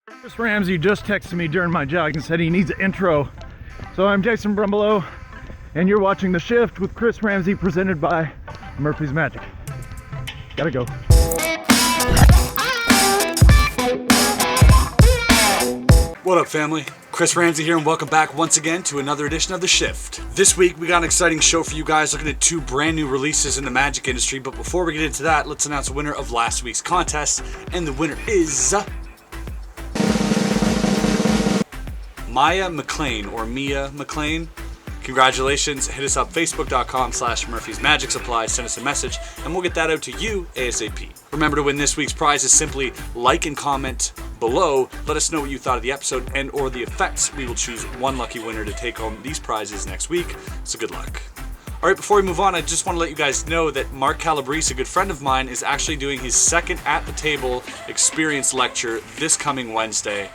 Chris Ramsey just texted me during my jog and said he needs an intro. So I'm Jason Brumbelow, and you're watching The Shift with Chris Ramsey, presented by Murphy's Magic. Gotta go. What up, family? Chris Ramsey here, and welcome back once again to another edition of The Shift. This week we got an exciting show for you guys, looking at two brand new releases in the magic industry. But before we get into that, let's announce a winner of last week's contest, and the winner is Maya McLean, or Mia McLean. Congratulations. Hit us up, facebook.com/Murphy's Magic Supply. Send us a message and we'll get that out to you ASAP. Remember, to win this week's prize is simply like and comment below. Let us know what you thought of the episode and or the effects. We will choose one lucky winner to take home these prizes next week. So good luck. Alright, before we move on, I just want to let you guys know that Mark Calabrese, a good friend of mine, is actually doing his second At the Table experience lecture this coming Wednesday.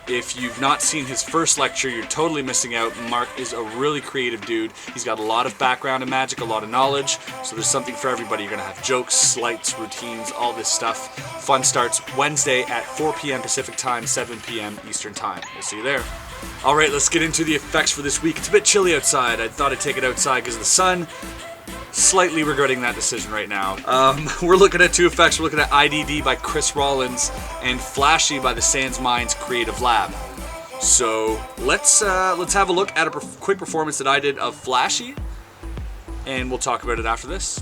If you've not seen his first lecture, you're totally missing out. Mark is a really creative dude. He's got a lot of background in magic, a lot of knowledge, so there's something for everybody. You're going to have jokes, slights, routines, all this stuff. Fun starts Wednesday at 4 p.m. Pacific Time, 7 p.m. Eastern Time. We'll see you there. Alright, let's get into the effects for this week. It's a bit chilly outside. I thought I'd take it outside because of the sun. Slightly regretting that decision right now. We're looking at two effects. We're looking at I.D.D by Chris Rawlins and Flashy by the SansMinds Creative Lab. So let's have a look at a quick performance that I did of Flashy, and we'll talk about it after this.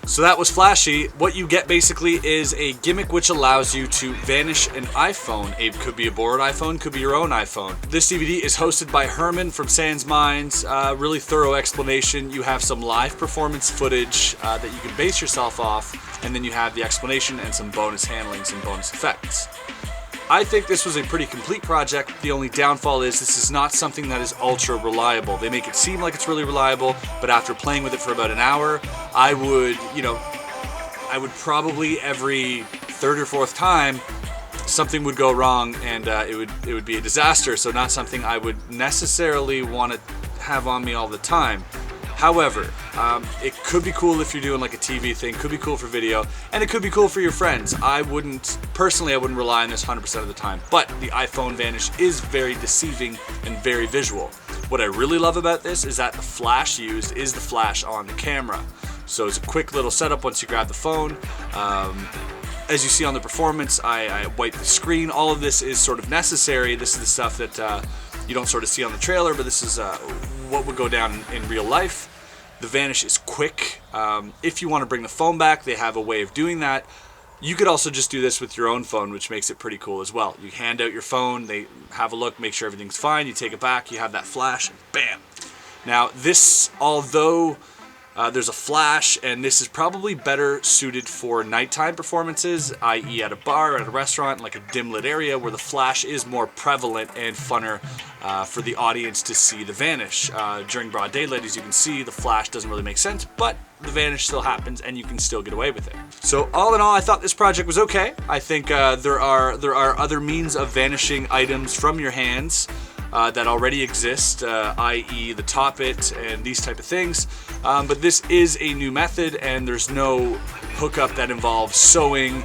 So that was Flashy. What you get basically is a gimmick which allows you to vanish an iPhone. It could be a borrowed iPhone, could be your own iPhone. This DVD is hosted by Herman from SansMinds. Really thorough explanation. You have some live performance footage that you can base yourself off, and then you have the explanation and some bonus handling, some bonus effects. I think this was a pretty complete project. The only downfall is this is not something that is ultra reliable. They make it seem like it's really reliable, but after playing with it for about an hour, I would probably every third or fourth time something would go wrong, and it would be a disaster. So not something I would necessarily want to have on me all the time. However, it could be cool if you're doing like a TV thing, could be cool for video, and it could be cool for your friends. Personally, I wouldn't rely on this 100% of the time, but the iPhone Vanish is very deceiving and very visual. What I really love about this is that the flash used is the flash on the camera. So it's a quick little setup once you grab the phone. As you see on the performance, I wipe the screen. All of this is sort of necessary. This is the stuff that you don't sort of see on the trailer, but this is what would go down in real life. The Vanish is quick. If you want to bring the phone back, they have a way of doing that. You could also just do this with your own phone, which makes it pretty cool as well. You hand out your phone, they have a look, make sure everything's fine, you take it back, you have that flash, and bam! Now this, although there's a flash, and this is probably better suited for nighttime performances, i.e. at a bar, at a restaurant, like a dim lit area where the flash is more prevalent and funner for the audience to see the Vanish. During broad daylight, as you can see, the flash doesn't really make sense, but the Vanish still happens and you can still get away with it. So all in all, I thought this project was okay. I think there are other means of vanishing items from your hands that already exist, i.e. the Top It and these type of things. But this is a new method, and there's no hookup that involves sewing.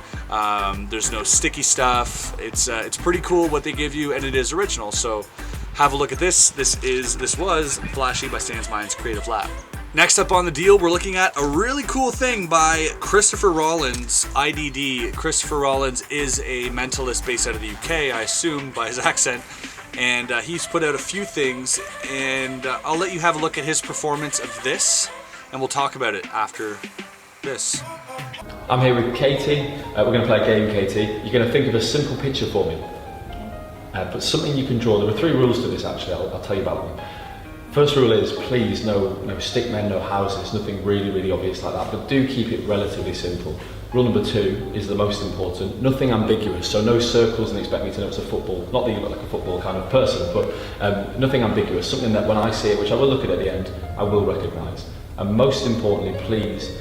There's no sticky stuff. It's pretty cool what they give you, and it is original. So have a look at this. This was Flashy by SansMinds Creative Lab. Next up on the deal, we're looking at a really cool thing by Christopher Rawlins, I.D.D. Christopher Rawlins is a mentalist based out of the UK, I assume, by his accent. And he's put out a few things, and I'll let you have a look at his performance of this, and we'll talk about it after this. I'm here with Katie. We're going to play a game, Katie. You're going to think of a simple picture for me, but something you can draw. There are 3 rules to this, actually. I'll tell you about them. First rule is, please, no stickmen, no houses, nothing really obvious like that, but do keep it relatively simple. Rule number 2 is the most important, nothing ambiguous, so no circles and expect me to know it's a football, not that you look like a football kind of person, but nothing ambiguous, something that when I see it, which I will look at the end, I will recognise. And most importantly, please,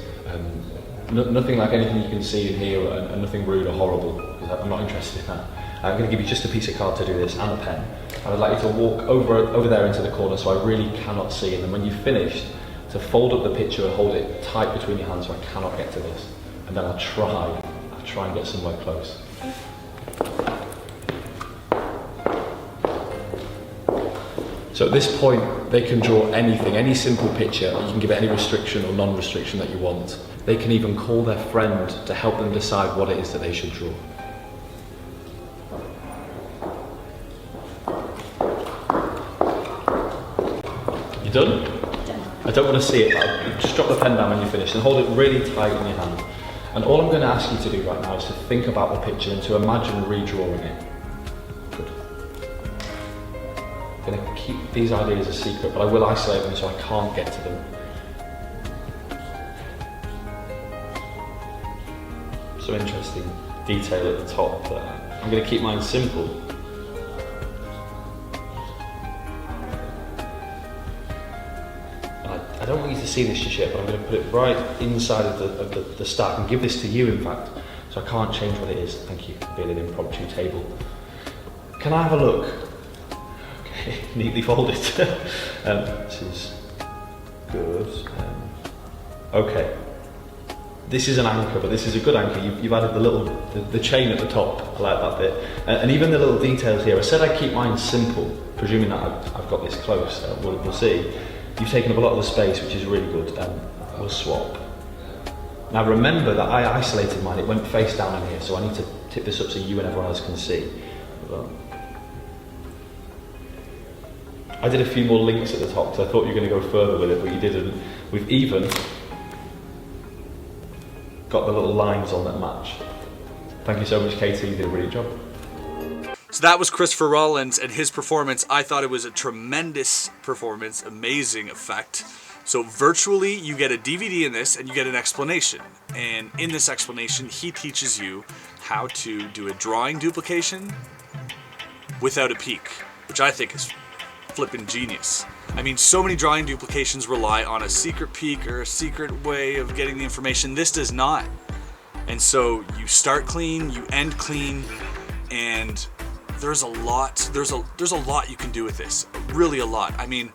Nothing like anything you can see in here, and nothing rude or horrible, because I'm not interested in that. I'm going to give you just a piece of card to do this and a pen. I would like you to walk over there into the corner so I really cannot see, and then when you've finished, to fold up the picture and hold it tight between your hands so I cannot get to this. And then I'll try and get somewhere close. So at this point, they can draw anything, any simple picture. You can give it any restriction or non-restriction that you want. They can even call their friend to help them decide what it is that they should draw. You done? Done. I don't want to see it, but just drop the pen down when you're finished and hold it really tight in your hand. And all I'm going to ask you to do right now is to think about the picture and to imagine redrawing it. Good. I'm going to keep these ideas a secret, but I will isolate them so I can't get to them. Some interesting detail at the top there. I'm going to keep mine simple. I don't want you to see this just yet, but I'm going to put it right inside of the stack and give this to you, in fact, so I can't change what it is. Thank you for being an impromptu table. Can I have a look? Okay, neatly folded. This is good. Okay. This is an anchor, but this is a good anchor. You've added the chain at the top. I like that bit. And even the little details here. I said I'd keep mine simple, presuming that I've got this close. We'll see. You've taken up a lot of the space, which is really good. We'll swap. Now remember that I isolated mine. It went face down in here, so I need to tip this up so you and everyone else can see. I did a few more links at the top, because I thought you were going to go further with it, but you didn't. We've even got the little lines on that match. Thank you so much, Katie. You did a brilliant job. So that was Chris Rawlins and his performance. I thought it was a tremendous performance, amazing effect. So virtually you get a DVD in this and you get an explanation. And in this explanation, he teaches you how to do a drawing duplication without a peak, which I think is flippin' genius. I mean, so many drawing duplications rely on a secret peek or a secret way of getting the information. This does not. And so you start clean, you end clean, and there's a lot you can do with this, really a lot. I mean,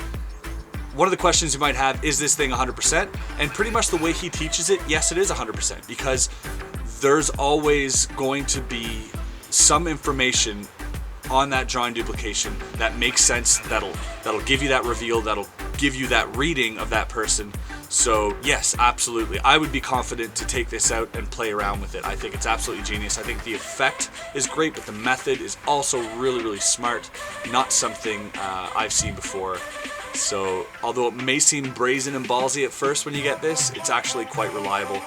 one of the questions you might have, is this thing 100%? And pretty much the way he teaches it, yes, it is 100%, because there's always going to be some information on that drawing duplication that makes sense, that'll give you that reveal, that'll give you that reading of that person. So yes, absolutely, I would be confident to take this out and play around with it. I think it's absolutely genius. I think the effect is great, but the method is also really, really smart. Not something I've seen before. So although it may seem brazen and ballsy at first when you get this, it's actually quite reliable.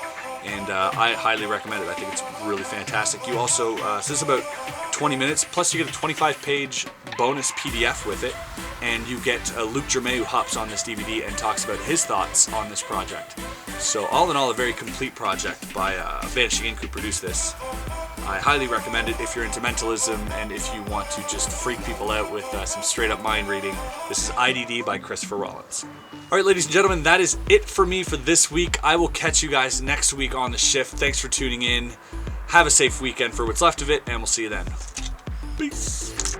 And I highly recommend it. I think it's really fantastic. You also, so this is about 20 minutes, plus you get a 25-page bonus PDF with it, and you get Luc Germain, who hops on this DVD and talks about his thoughts on this project. So all in all, a very complete project by Vanishing Ink, who produced this. I highly recommend it if you're into mentalism and if you want to just freak people out with some straight-up mind reading. This is I.D.D. by Chris Rawlins. All right, ladies and gentlemen, that is it for me for this week. I will catch you guys next week on The Shift. Thanks for tuning in. Have a safe weekend for what's left of it, and we'll see you then. Peace.